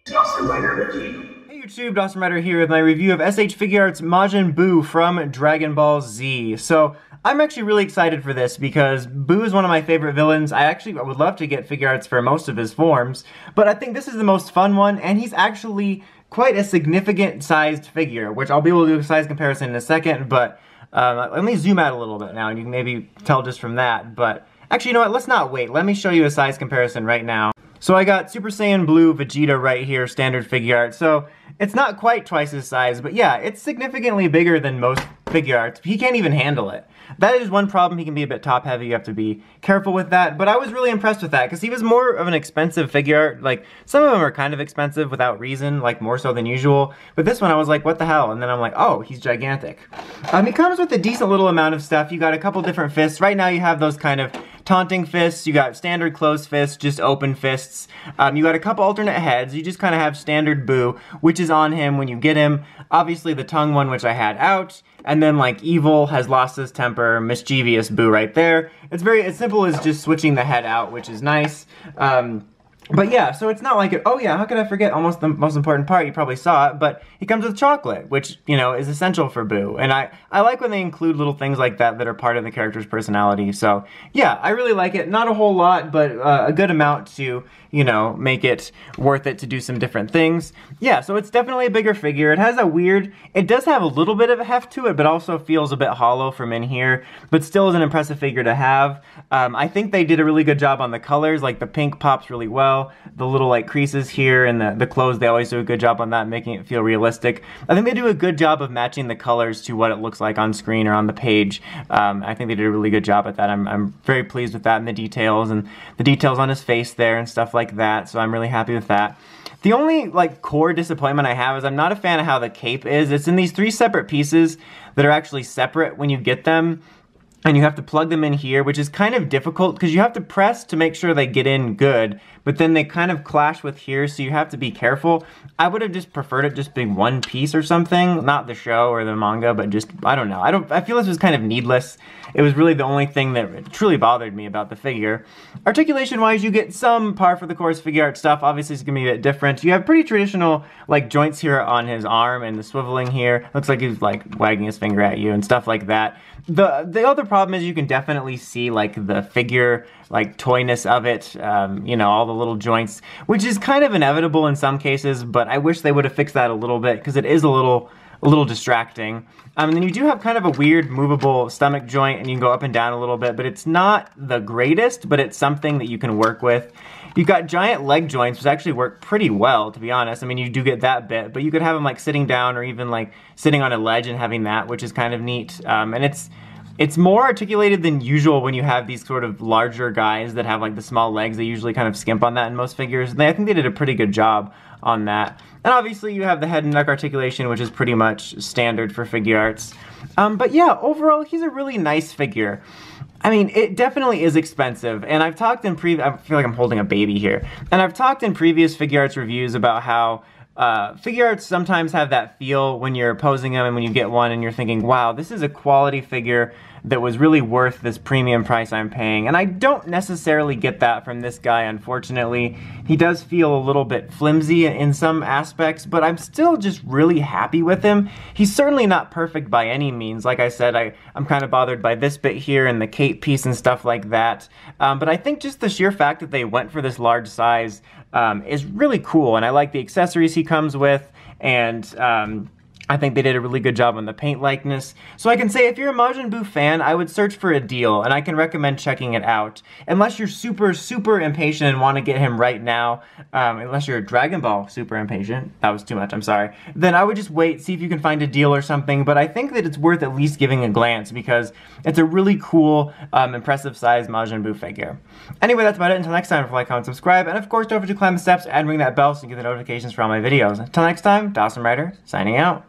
Hey YouTube, Dawson Rider here with my review of S.H Figuarts Majin Buu from Dragon Ball Z. So, I'm actually really excited for this because Buu is one of my favorite villains. I would love to get Figuarts for most of his forms, but I think this is the most fun one, and he's actually quite a significant sized figure, which I'll be able to do a size comparison in a second, but let me zoom out a little bit now, and you can maybe tell just from that, but actually, you know what, let's not wait. Let me show you a size comparison right now. So I got Super Saiyan Blue Vegeta right here, standard Figuarts. So it's not quite twice his size, but yeah, it's significantly bigger than most Figuarts. He can't even handle it. That is one problem. He can be a bit top heavy. You have to be careful with that. But I was really impressed with that because he was more of an expensive Figuart. Like, some of them are kind of expensive without reason, like more so than usual. But this one I was like, what the hell? And then I'm like, oh, he's gigantic. He comes with a decent little amount of stuff. You got a couple different fists. Right now you have those kind of taunting fists, you got standard closed fists, just open fists. You got a couple alternate heads. You just kind of have standard Buu, which is on him when you get him. Obviously the tongue one, which I had out. And then like evil has lost his temper, mischievous Buu right there. It's as simple as just switching the head out, which is nice. But yeah, so it's not like it, oh yeah, how could I forget almost the most important part, you probably saw it, but he comes with chocolate, which, you know, is essential for Buu. And I like when they include little things like that that are part of the character's personality. So yeah, I really like it. Not a whole lot, but a good amount to, you know, make it worth it to do some different things. Yeah, so it's definitely a bigger figure. It has a weird, it does have a little bit of a heft to it, but also feels a bit hollow from in here, but still is an impressive figure to have. I think they did a really good job on the colors, like the pink pops really well. The little like creases here and the clothes, they always do a good job on that, making it feel realistic. I think they do a good job of matching the colors to what it looks like on screen or on the page. I think they did a really good job at that. I'm very pleased with that and the details on his face there and stuff like that, so I'm really happy with that. The only like core disappointment I have is I'm not a fan of how the cape is. It's in these 3 separate pieces that are actually separate when you get them. And you have to plug them in here, which is kind of difficult because you have to press to make sure they get in good, but then they kind of clash with here, so you have to be careful. I would have just preferred it just being one piece or something, not the show or the manga, but just, I don't know. I feel this was kind of needless. It was really the only thing that truly bothered me about the figure. Articulation-wise, you get some par for the course Figuart stuff. Obviously, it's gonna be a bit different. You have pretty traditional, like, joints here on his arm and the swiveling here. Looks like he's, like, wagging his finger at you and stuff like that. The other problem is you can definitely see like the figure, like toyness of it, you know, all the little joints, which is kind of inevitable in some cases, but I wish they would have fixed that a little bit because it is a little distracting. And then you do have kind of a weird movable stomach joint and you can go up and down a little bit, but it's not the greatest, but it's something that you can work with. You've got giant leg joints, which actually work pretty well, to be honest. I mean, you do get that bit, but you could have them like sitting down or even like sitting on a ledge and having that, which is kind of neat. And it's more articulated than usual when you have these sort of larger guys that have like the small legs. They usually kind of skimp on that in most figures. And I think they did a pretty good job on that. And obviously you have the head and neck articulation, which is pretty much standard for Figuarts. But yeah, overall, he's a really nice figure. I mean, it definitely is expensive, and I've talked in I feel like I'm holding a baby here. And I've talked in previous Figuarts reviews about how Figuarts sometimes have that feel when you're posing them and when you get one and you're thinking, wow, this is a quality figure that was really worth this premium price I'm paying. And I don't necessarily get that from this guy, unfortunately. He does feel a little bit flimsy in some aspects, but I'm still just really happy with him. He's certainly not perfect by any means. Like I said, I'm kind of bothered by this bit here and the cape piece and stuff like that. But I think just the sheer fact that they went for this large size is really cool, and I like the accessories he comes with, and I think they did a really good job on the paint likeness. So I can say if you're a Majin Buu fan, I would search for a deal, and I can recommend checking it out. Unless you're super, super impatient and want to get him right now, unless you're a Dragon Ball super impatient, that was too much, I'm sorry, then I would just wait, see if you can find a deal or something, but I think that it's worth at least giving a glance because it's a really cool, impressive sized Majin Buu figure. Anyway, that's about it. Until next time, if you like, comment, subscribe, and of course, don't forget to climb the steps and ring that bell so you get the notifications for all my videos. Until next time, Dawson Rider, signing out.